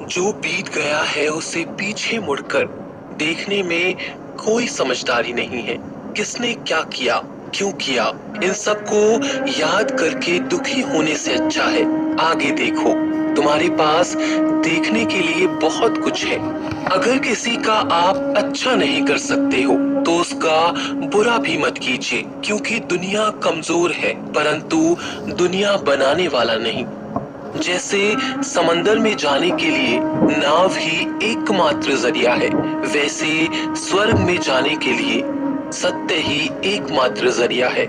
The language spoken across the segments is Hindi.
जो बीत गया है उसे पीछे मुड़कर देखने में कोई समझदारी नहीं है। किसने क्या किया, क्यों किया, इन सबको याद करके दुखी होने से अच्छा है आगे देखो। तुम्हारे पास देखने के लिए बहुत कुछ है। अगर किसी का आप अच्छा नहीं कर सकते हो तो उसका बुरा भी मत कीजिए, क्योंकि दुनिया कमजोर है परंतु दुनिया बनाने वाला नहीं। जैसे समंदर में जाने के लिए नाव ही एकमात्र जरिया है, वैसे स्वर्ग में जाने के लिए सत्य ही एकमात्र जरिया है।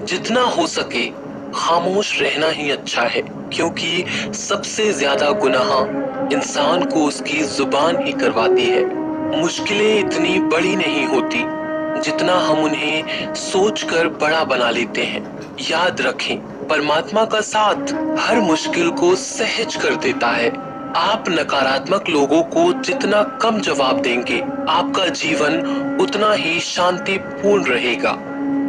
जितना हो सके खामोश रहना ही अच्छा है, क्योंकि सबसे ज्यादा गुनाह इंसान को उसकी जुबान ही करवाती है। मुश्किलें इतनी बड़ी नहीं होती जितना हम उन्हें सोचकर बड़ा बना लेते हैं। याद रखें, परमात्मा का साथ हर मुश्किल को सहज कर देता है। आप नकारात्मक लोगों को जितना कम जवाब देंगे, आपका जीवन उतना ही शांतिपूर्ण रहेगा।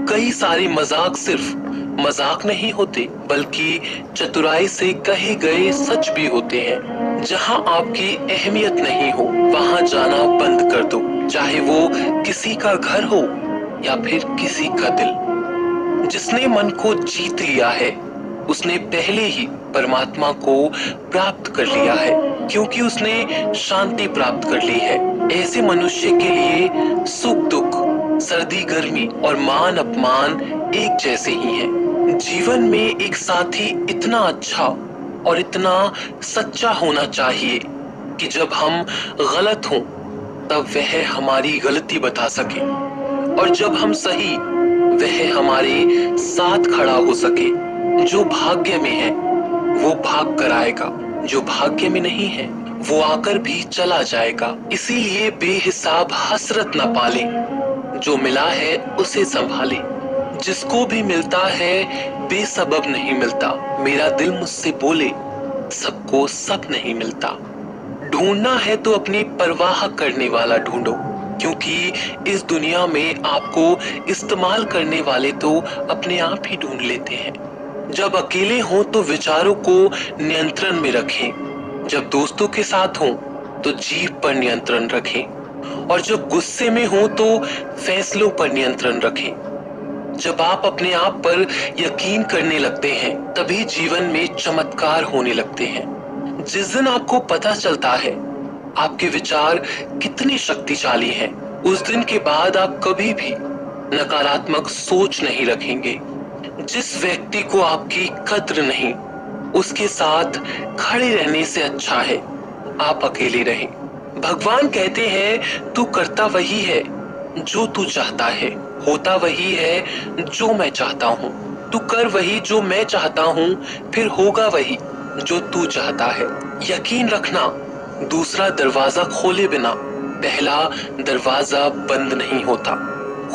कई सारे मजाक सिर्फ मजाक नहीं होते, बल्कि चतुराई से कहे गए सच भी होते हैं। जहां आपकी अहमियत नहीं हो वहां जाना बंद कर दो, चाहे वो किसी का घर हो या फिर किसी का दिल। जिसने मन को जीत लिया है उसने पहले ही परमात्मा को प्राप्त कर लिया है, क्योंकि उसने शांति प्राप्त कर ली है। ऐसे मनुष्य के लिए सुख दुख, सर्दी गर्मी और मान अपमान एक जैसे ही हैं। जीवन में एक साथी इतना अच्छा और इतना सच्चा होना चाहिए कि जब हम गलत हों तब वह हमारी गलती बता सके, और जब हम सही वह हमारे साथ खड़ा हो सके। जो भाग्य में है वो भाग कर आएगा, जो भाग्य में नहीं है वो आकर भी चला जाएगा। इसीलिए बेहिसाब हसरत न पाले, जो मिला है उसे संभाले। जिसको भी मिलता है बेसबब नहीं मिलता। मेरा दिल मुझसे बोले सबको सब नहीं मिलता। ढूंढना है तो अपनी परवाह करने वाला ढूंढो, क्योंकि इस दुनिया में आपको इस्तेमाल करने वाले तो अपने आप ही ढूंढ लेते हैं। जब अकेले हों तो विचारों को नियंत्रण में रखें, जब दोस्तों के साथ हों तो जीभ पर नियंत्रण रखें, और जब गुस्से में हों तो फैसलों पर नियंत्रण रखें। जब आप अपने आप पर यकीन करने लगते हैं तभी जीवन में चमत्कार होने लगते हैं। जिस दिन आपको पता चलता है आपके विचार कितने शक्तिशाली हैं, उस दिन के बाद आप कभी भी नकारात्मक सोच नहीं रखेंगे। जिस व्यक्ति को आपकी कद्र नहीं, उसके साथ खड़े रहने से अच्छा है आप अकेले रहें। भगवान कहते हैं तू करता वही है जो तू चाहता है, होता वही है जो मैं चाहता हूँ। तू कर वही जो मैं चाहता हूँ, फिर होगा वही जो तू चाहता है। यकीन रखना, दूसरा दरवाजा खोले बिना पहला दरवाजा बंद नहीं होता।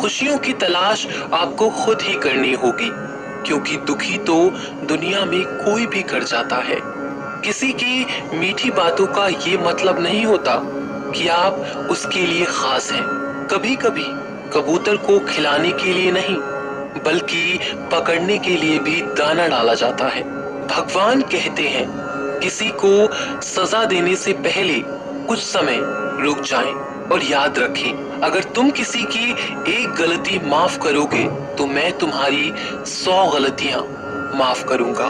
खुशियों की तलाश आपको खुद ही करनी होगी, क्योंकि दुखी तो दुनिया में कोई भी कर जाता है। किसी की मीठी बातों का ये मतलब नहीं होता कि आप उसके लिए खास हैं। कभी कभी कबूतर को खिलाने के लिए नहीं बल्कि पकड़ने के लिए भी दाना डाला जाता है। भगवान कहते हैं किसी को सजा देने से पहले कुछ समय रुक जाएं और याद रखें, अगर तुम किसी की एक गलती माफ करोगे तो मैं तुम्हारी 100 गलतियां माफ करूंगा।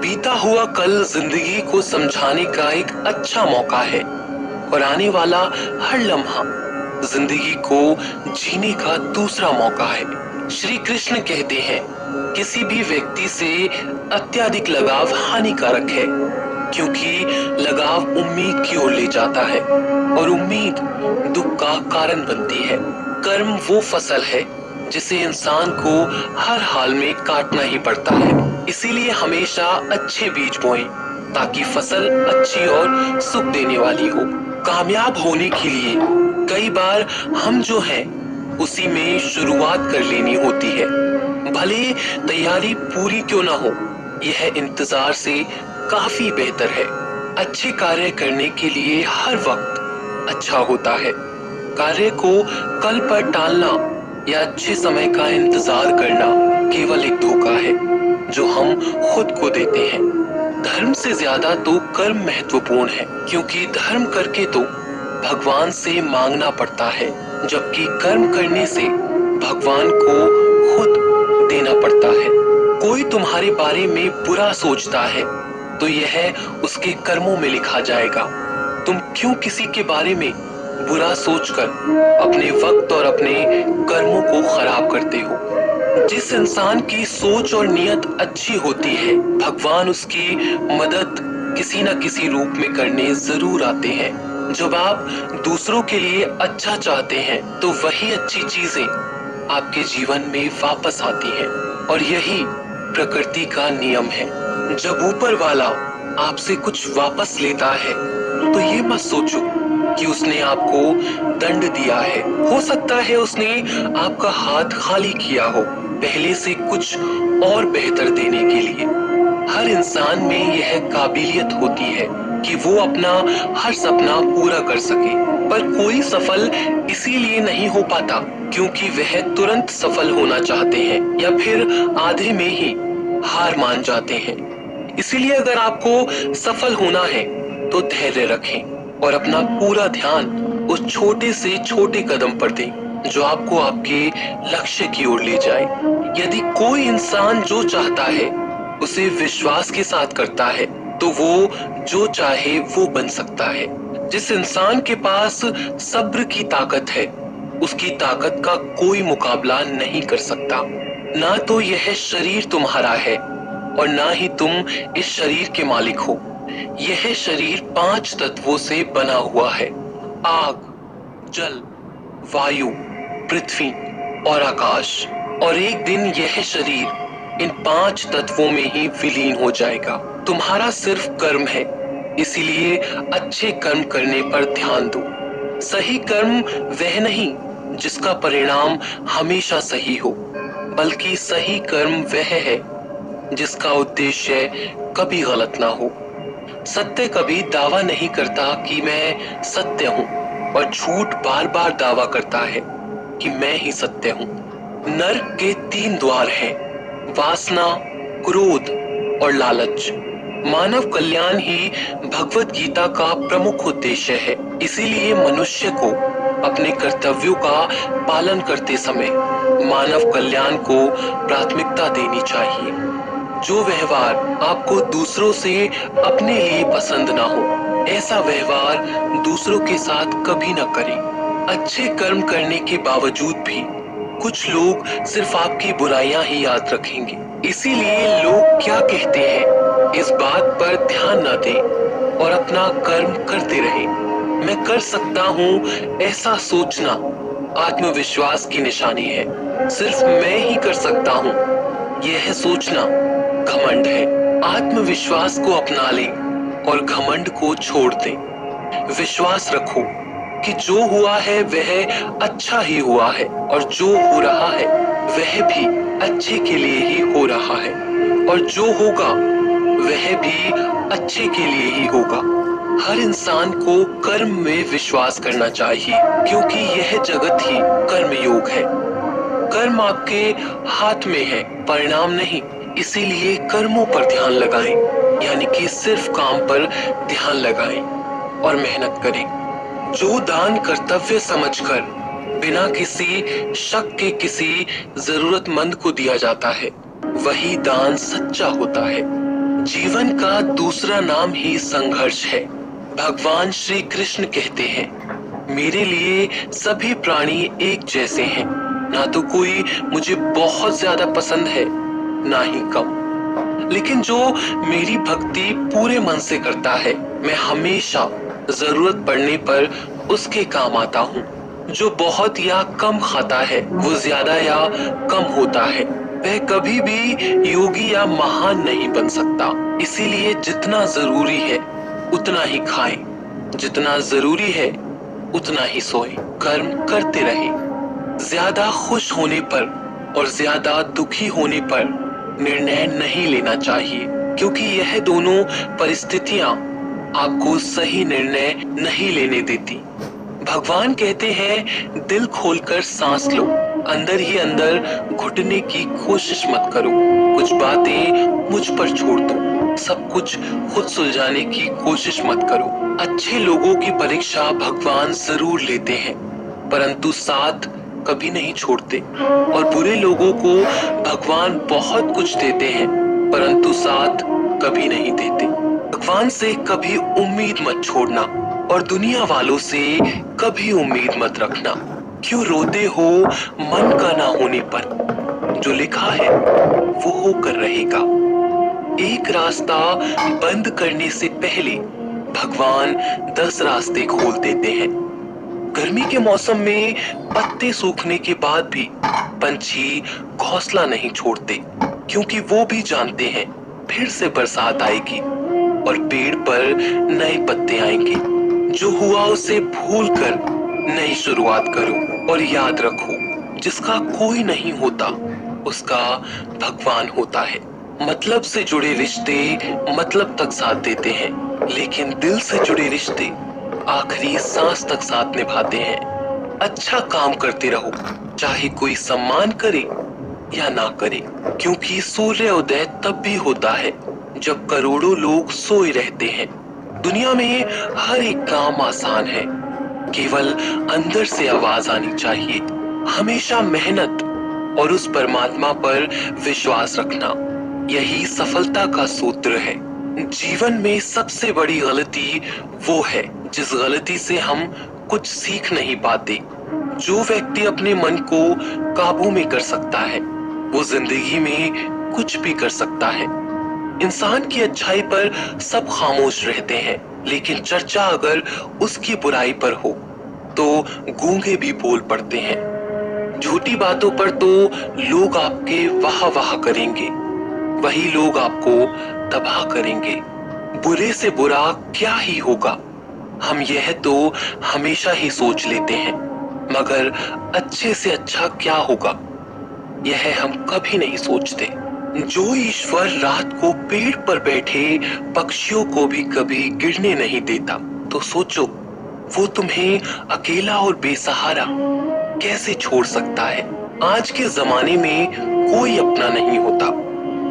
बीता हुआ कल जिंदगी को समझाने का एक अच्छा मौका है, और आने वाला हर लम्हा जिंदगी को जीने का दूसरा मौका है। श्री कृष्ण कहते हैं किसी भी व्यक्ति से अत्यधिक लगाव हानिकारक है, क्योंकि लगाव उम्मीद की ओर ले जाता है और उम्मीद दुख का कारण बनती है। कर्म वो फसल है जिसे इंसान को हर हाल में काटना ही पड़ता है। इसीलिए हमेशा अच्छे बीज बोएं ताकि फसल अच्छी और सुख देने वाली हो। कामयाब होने के लिए कई बार हम जो हैं उसी में शुरुआत कर लेनी होती है। भले तैयारी पूरी क्यों ना हो, यह इंतजार से काफी बेहतर है। अच्छे कार्य करने के लिए हर वक्त अच्छा होता है। कार्य को कल पर टालना या अच्छे समय का इंतजार करना केवल एक धोखा है जो हम खुद को देते हैं। धर्म से ज्यादा तो कर्म महत्वपूर्ण है, क्योंकि धर्म करके तो भगवान से मांगना पड़ता है, जबकि कर्म करने से भगवान को खुद देना पड़ता है। कोई तुम्हारे बारे में बुरा सोचता है तो यह उसके कर्मों में लिखा जाएगा। तुम क्यों किसी के बारे में बुरा सोचकर अपने वक्त और अपने कर्मों को खराब करते हो? जिस इंसान की सोच और नियत अच्छी होती है, भगवान उसकी मदद किसी न किसी रूप में करने जरूर आते हैं। जब आप दूसरों के लिए अच्छा चाहते हैं तो वही अच्छी चीजें आपके जीवन में वापस आती हैं, और यही प्रकृति का नियम है। जब ऊपर वाला आपसे कुछ वापस लेता है तो ये मत सोचो कि उसने आपको दंड दिया है। हो सकता है उसने आपका हाथ खाली किया हो पहले से कुछ और बेहतर देने के लिए। हर इंसान में यह काबिलियत होती है कि वो अपना हर सपना पूरा कर सके, पर कोई सफल इसीलिए नहीं हो पाता क्योंकि वह तुरंत सफल होना चाहते हैं या फिर आधे में ही हार मान जाते हैं। इसीलिए अगर आपको सफल होना है तो धैर्य रखें और अपना पूरा ध्यान उस छोटे से छोटे कदम पर दें जो आपको आपके लक्ष्य की ओर ले जाए। यदि कोई इंसान जो चाहता है उसे विश्वास के साथ करता है तो वो जो चाहे वो बन सकता है। जिस इंसान के पास सब्र की ताकत है उसकी ताकत का कोई मुकाबला नहीं कर सकता। ना तो यह शरीर तुम्हारा है और ना ही तुम इस शरीर के मालिक हो। यह शरीर 5 तत्वों से बना हुआ है: आग, जल, वायु, पृथ्वी और आकाश। और एक दिन यह शरीर इन 5 तत्वों में ही विलीन हो जाएगा। तुम्हारा सिर्फ कर्म है, इसीलिए अच्छे कर्म करने पर ध्यान दो। सही कर्म वह नहीं जिसका परिणाम हमेशा सही हो, बल्कि सही कर्म वह है जिसका उद्देश्य कभी गलत ना हो। सत्य कभी दावा नहीं करता कि मैं सत्य हूँ, और झूठ बार बार दावा करता है कि मैं ही सत्य हूँ। नरक के 3 द्वार हैं: वासना, क्रोध और लालच। मानव कल्याण ही भगवत गीता का प्रमुख उद्देश्य है। इसीलिए मनुष्य को अपने कर्तव्यों का पालन करते समय मानव कल्याण को प्राथमिकता देनी चाहिए। जो व्यवहार आपको दूसरों से अपने लिए पसंद ना हो, ऐसा व्यवहार दूसरों के साथ कभी न करें। अच्छे कर्म करने के बावजूद भी कुछ लोग सिर्फ आपकी बुराइयां ही याद रखेंगे। इसीलिए लोग क्या कहते हैं इस बात पर ध्यान न दें और अपना कर्म करते रहें। मैं कर सकता हूँ ऐसा सोचना आत्मविश्वास की निशानी है। सिर्फ मैं ही कर सकता हूँ यह सोचना घमंड है। आत्मविश्वास को अपना लें और घमंड को छोड़ दें। विश्वास रखो कि जो हुआ है वह अच्छा ही हुआ है, और जो हो रहा है वह भी अच्छे के लिए ही हो रहा है, और जो होगा वह भी अच्छे के लिए ही होगा। हर इंसान को कर्म में विश्वास करना चाहिए, क्योंकि यह जगत ही कर्म योग है। कर्म आपके हाथ में है, परिणाम नहीं। इसीलिए कर्मों पर ध्यान लगाएं, यानी कि सिर्फ काम पर ध्यान लगाएं और मेहनत करें। जो दान कर्तव्य समझकर बिना किसी शक के किसी जरूरतमंद को दिया जाता है, वही दान सच्चा होता है। जीवन का दूसरा नाम ही संघर्ष है। भगवान श्री कृष्ण कहते हैं, मेरे लिए सभी प्राणी एक जैसे हैं। ना तो कोई मुझे बहुत ज्यादा पसंद है, ना ही कम। लेकिन जो मेरी भक्ति पूरे मन से करता है, मैं हमेशा जरूरत पड़ने पर उसके काम आता हूँ। जो बहुत या कम खाता है वो ज्यादा या कम होता है, वह कभी भी योगी या महान नहीं बन सकता। इसीलिए जितना जरूरी है उतना ही खाएं, जितना जरूरी है उतना ही सोएं। कर्म करते रहें। ज्यादा खुश होने पर और ज्यादा दुखी होने पर निर्णय नहीं लेना चाहिए, क्योंकि यह दोनों परिस्थितियां आपको सही निर्णय नहीं लेने देती। भगवान कहते हैं, दिल खोलकर सांस लो, अंदर ही अंदर घुटने की कोशिश मत करो। कुछ बातें मुझ पर छोड़ दो, सब कुछ खुद सुलझाने की कोशिश मत करो। अच्छे लोगों की परीक्षा भगवान जरूर लेते हैं, परंतु साथ कभी नहीं छोड़ते। और बुरे लोगों को भगवान बहुत कुछ देते हैं, परंतु साथ कभी नहीं देते। भगवान से कभी उम्मीद मत छोड़ना और दुनिया वालों से कभी उम्मीद मत रखना। क्यों रोते हो मन का ना होने पर? जो लिखा है वो होकर रहेगा। एक रास्ता बंद करने से पहले भगवान 10 रास्ते खोल देते हैं। गर्मी के मौसम में पत्ते सूखने के बाद भी पंछी घोंसला नहीं छोड़ते, क्योंकि वो भी जानते हैं फिर से बरसात आएगी और पेड़ पर नए पत्ते आएंगे। जो हुआ उसे भूलकर नई शुरुआत करो और याद रखो, जिसका कोई नहीं होता उसका भगवान होता है। मतलब से जुड़े रिश्ते मतलब तक साथ देते हैं, लेकिन दिल से जुड़े रिश्ते आखिरी सांस तक साथ निभाते हैं। अच्छा काम करते रहो, चाहे कोई सम्मान करे या ना करे, क्योंकि सूर्योदय तब भी होता है जब करोड़ों लोग सोए रहते हैं। दुनिया में हर एक काम आसान है, केवल अंदर से आवाज आनी चाहिए। हमेशा मेहनत और उस परमात्मा पर विश्वास रखना, यही सफलता का सूत्र है। जीवन में सबसे बड़ी गलती वो है जिस गलती से हम कुछ सीख नहीं पाते। जो व्यक्ति अपने मन को काबू में कर सकता है वो जिंदगी में कुछ भी कर सकता है। इंसान की अच्छाई पर सब खामोश रहते हैं, लेकिन चर्चा अगर उसकी बुराई पर हो तो गूंगे भी बोल पड़ते हैं। झूठी बातों पर तो लोग आपके वाह वाह करेंगे, वही लोग आपको तबाह करेंगे। बुरे से बुरा क्या ही होगा, हम यह तो हमेशा ही सोच लेते हैं, मगर अच्छे से अच्छा क्या होगा यह हम कभी नहीं सोचते। जो ईश्वर रात को पेड़ पर बैठे पक्षियों को भी कभी गिरने नहीं देता, तो सोचो वो तुम्हें अकेला और बेसहारा कैसे छोड़ सकता है। आज के जमाने में कोई अपना नहीं होता,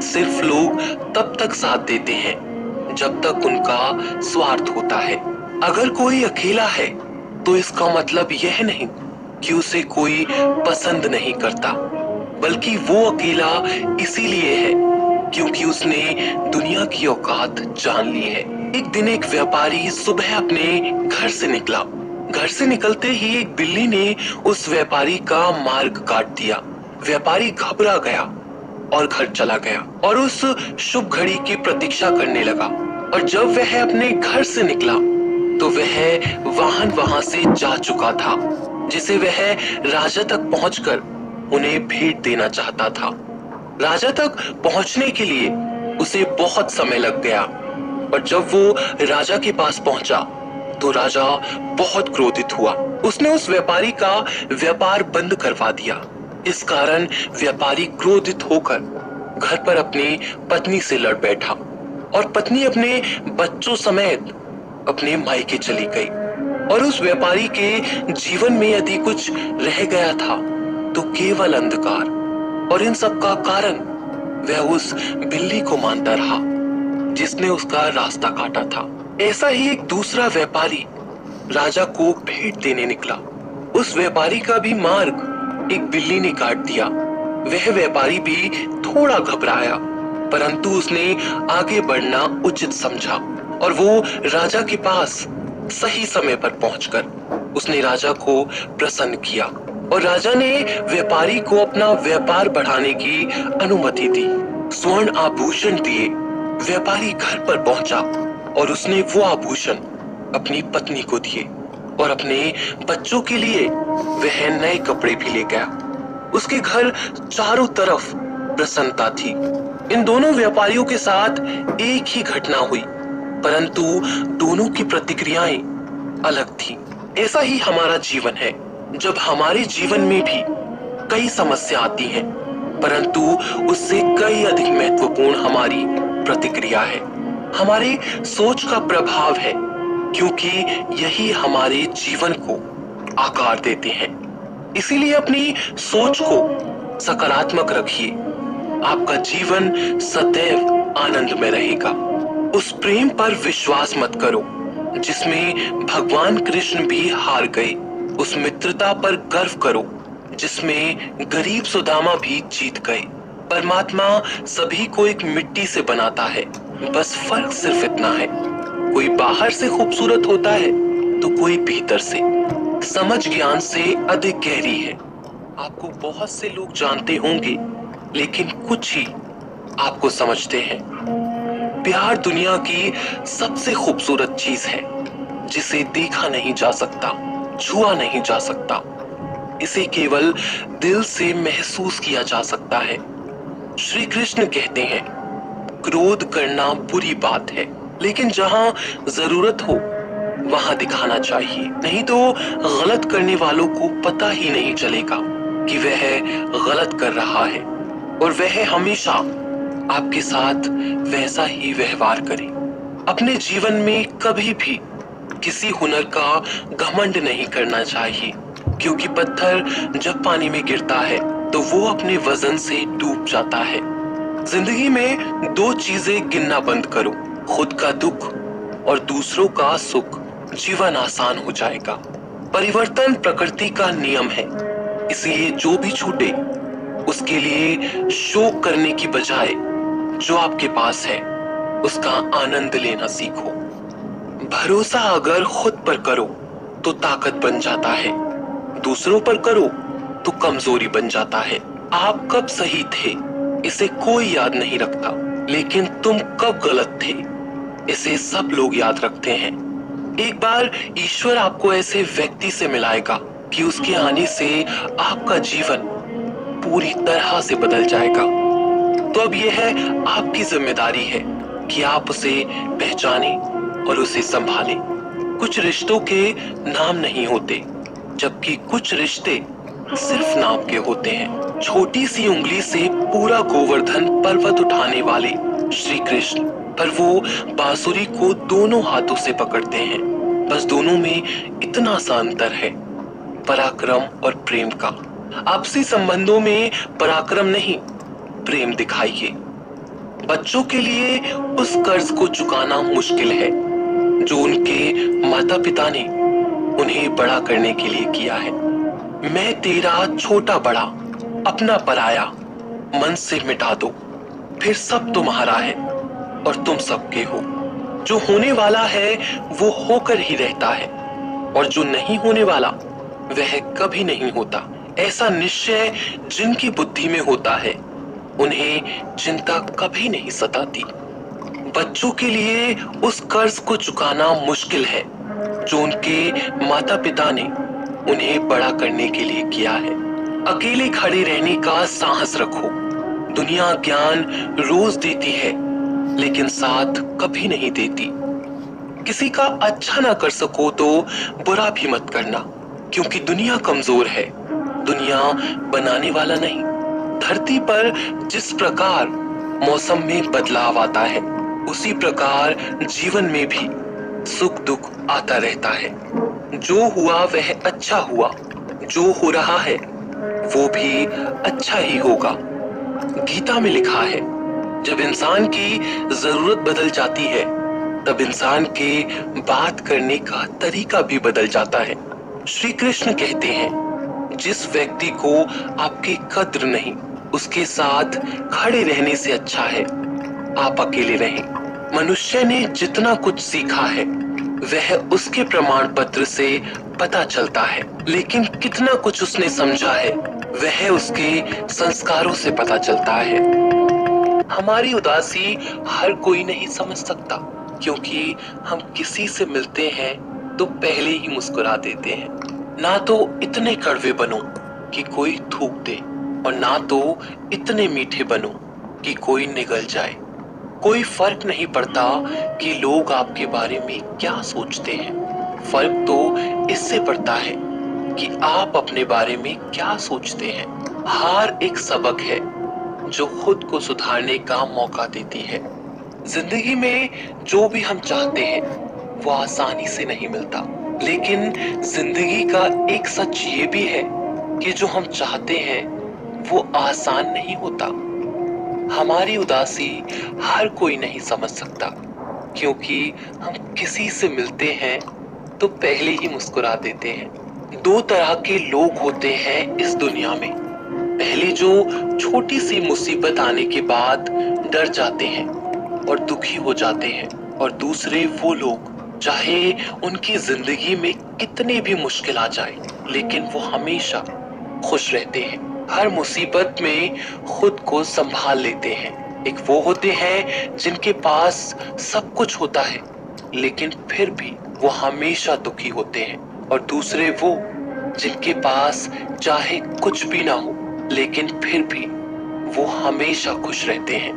सिर्फ लोग तब तक साथ देते हैं जब तक उनका स्वार्थ होता है। अगर कोई अकेला है तो इसका मतलब यह नहीं कि उसे कोई पसंद नहीं करता, बल्कि वो अकेला इसीलिए है क्योंकि उसने दुनिया की औकात जान ली है। एक दिन एक व्यापारी सुबह अपने घर से निकला। घर से निकलते ही एक बिल्ली ने उस व्यापारी का मार्ग काट दिया। व्यापारी घबरा गया और घर चला गया और उस शुभ घड़ी की प्रतीक्षा करने लगा। और जब वह अपने घर से निकला तो वह वाहन वहां से जा चुका था, जिसे वह राजा तक पहुंचकर उन्हें भेंट देना चाहता था। राजा तक पहुंचने के लिए उसे बहुत समय लग गया, और जब वो राजा के पास पहुंचा तो राजा बहुत क्रोधित हुआ। उसने उस व्यापारी का व्यापार बंद करवा दिया। इस कारण व्यापारी क्रोधित होकर घर पर अपनी पत्नी से लड़ बैठा और पत्नी अपने बच्चों समेत अपने मायके चली गई। और उस व्यापारी के जीवन में यदि कुछ रह गया था तो केवल अंधकार, और इन सब का कारण वह उस बिल्ली को मानता रहा जिसने उसका रास्ता काटा था। ऐसा ही एक दूसरा व्यापारी राजा को भेंट देने निकला। उस व्यापारी का भी मार्ग एक बिल्ली ने काट दिया। वह व्यापारी भी थोड़ा घबराया, परंतु उसने आगे बढ़ना उचित समझा और वो राजा के पास सही समय पर पहुंचकर उसने राजा को प्रसन्न किया और राजा ने व्यापारी को अपना व्यापार बढ़ाने की अनुमति दी। स्वर्ण आभूषण दिए। व्यापारी घर पर पहुंचा और उसने वो आभूषण अपनी पत्नी को दिए और अपने बच्चों के लिए वह नए कपड़े भी ले गया। उसके घर चारों तरफ प्रसन्नता थी। इन दोनों व्यापारियों के साथ एक ही घटना हुई, परंतु दोनों की प्रतिक्रियाएं अलग थी। ऐसा ही हमारा जीवन है। जब हमारे जीवन में भी कई समस्या आती हैं, परंतु उससे कई अधिक महत्वपूर्ण हमारी प्रतिक्रिया है, हमारे सोच का प्रभाव है, क्योंकि यही हमारे जीवन को आकार देते हैं। इसीलिए अपनी सोच को सकारात्मक रखिए। आपका जीवन सदैव आनंद में रहेगा। उस प्रेम पर विश्वास मत करो जिसमें भगवान कृष्ण भी हार गए। उस मित्रता पर गर्व करो जिसमें गरीब सुदामा भी जीत गए। परमात्मा सभी को एक मिट्टी से बनाता है, बस फर्क सिर्फ इतना है, कोई बाहर से खूबसूरत होता है तो कोई भीतर से। समझ ज्ञान से अधिक गहरी है। आपको बहुत से लोग जानते होंगे, लेकिन कुछ ही आपको समझते हैं। प्यार दुनिया की सबसे खूबसूरत चीज है, जिसे देखा नहीं जा सकता, छुआ नहीं जा सकता। इसे केवल दिल से महसूस किया जा सकता है। श्री कृष्ण कहते हैं, क्रोध करना बुरी बात है, लेकिन जहां जरूरत हो वहां दिखाना चाहिए, नहीं तो गलत करने वालों को पता ही नहीं चलेगा कि वह गलत कर रहा है, और वह हमेशा आपके साथ वैसा ही व्यवहार करे। अपने जीवन में कभी भी किसी हुनर का घमंड नहीं करना चाहिए, क्योंकि पत्थर जब पानी में गिरता है तो वो अपने वजन से डूब जाता है। जिंदगी में दो चीजें गिनना बंद करो, खुद का दुख और दूसरों का सुख। जीवन आसान हो जाएगा। परिवर्तन प्रकृति का नियम है, इसलिए जो भी छूटे उसके लिए शोक करने की बजाय जो आपके पास है उसका आनंद लेना सीखो। भरोसा अगर खुद पर करो तो ताकत बन जाता है, दूसरों पर करो तो कमजोरी बन जाता है। आप कब सही थे इसे कोई याद नहीं रखता, लेकिन तुम कब गलत थे इसे सब लोग याद रखते हैं। एक बार ईश्वर आपको ऐसे व्यक्ति से मिलाएगा कि उसके आने से आपका जीवन पूरी तरह से बदल जाएगा। तो अब यह है आपकी जिम्मेदारी है कि आप उसे पहचाने और उसे संभालें। कुछ रिश्तों के नाम नहीं होते, जबकि कुछ रिश्ते सिर्फ नाम के होते हैं। छोटी सी उंगली से पूरा गोवर्धन पर्वत उठाने वाले श्री कृष्ण, पर वो बांसुरी को दोनों हाथों से पकड़ते हैं। बस दोनों में इतना सा अंतर है, पराक्रम और प्रेम का। आपसी संबंधों में पराक्रम नहीं, प्रेम दिखाइए। बच्चों के लिए उस कर्ज को चुकाना मुश्किल है जो उनके माता पिता ने उन्हें बड़ा करने के लिए किया है। मैं तेरा छोटा बड़ा, अपना पराया मन से मिटा दो, फिर सब तुम्हारा है और तुम सबके हो। जो होने वाला है वो होकर ही रहता है, और जो नहीं होने वाला वह कभी नहीं होता। ऐसा निश्चय जिनकी बुद्धि में होता है उन्हें चिंता कभी नहीं सताती। बच्चों के लिए उस कर्ज को चुकाना मुश्किल है जो उनके माता पिता ने उन्हें बड़ा करने के लिए किया है। अकेले खड़े रहने का साहस रखो। दुनिया ज्ञान रोज देती है, लेकिन साथ कभी नहीं देती। किसी का अच्छा ना कर सको तो बुरा भी मत करना, क्योंकि दुनिया कमजोर है, दुनिया बनाने वाला नहीं। धरती पर जिस प्रकार मौसम में बदलाव आता है, उसी प्रकार जीवन में भी सुख दुख आता रहता है। जो हुआ वह अच्छा हुआ, जो हो रहा है वो भी अच्छा ही होगा। गीता में लिखा है, जब इंसान की जरूरत बदल जाती है तब इंसान के बात करने का तरीका भी बदल जाता है। श्री कृष्ण कहते हैं, जिस व्यक्ति को आपकी कद्र नहीं, उसके साथ खड़े रहने से अच्छा है आप अकेले रहें। मनुष्य ने जितना कुछ सीखा है वह उसके प्रमाण पत्र से पता चलता है, लेकिन कितना कुछ उसने समझा है वह उसके संस्कारों से पता चलता है। हमारी उदासी हर कोई नहीं समझ सकता, क्योंकि हम किसी से मिलते हैं तो पहले ही मुस्कुरा देते हैं। ना तो इतने कड़वे बनो कि कोई थूक दे, और ना तो इतने मीठे बनो कि कोई निगल जाए। कोई फर्क नहीं पड़ता कि लोग आपके बारे में क्या सोचते हैं, फर्क तो इससे पड़ता है कि आप अपने बारे में क्या सोचते हैं। हार एक सबक है जो खुद को सुधारने का मौका देती है। जिंदगी में जो भी हम चाहते हैं वो आसानी से नहीं मिलता, लेकिन जिंदगी का एक सच ये भी है कि जो हम चाहते हैं वो आसान नहीं होता। हमारी उदासी हर कोई नहीं समझ सकता, क्योंकि हम किसी से मिलते हैं तो पहले ही मुस्कुरा देते हैं। दो तरह के लोग होते हैं इस दुनिया में। पहले जो छोटी सी मुसीबत आने के बाद डर जाते हैं और दुखी हो जाते हैं, और दूसरे वो लोग चाहे उनकी जिंदगी में कितनी भी मुश्किल आ जाए लेकिन वो हमेशा खुश रहते हैं। हर मुसीबत में खुद को संभाल लेते हैं। एक वो होते हैं जिनके पास सब कुछ होता है लेकिन फिर भी वो हमेशा दुखी होते हैं, और दूसरे वो जिनके पास चाहे कुछ भी ना हो लेकिन फिर भी वो हमेशा खुश रहते हैं।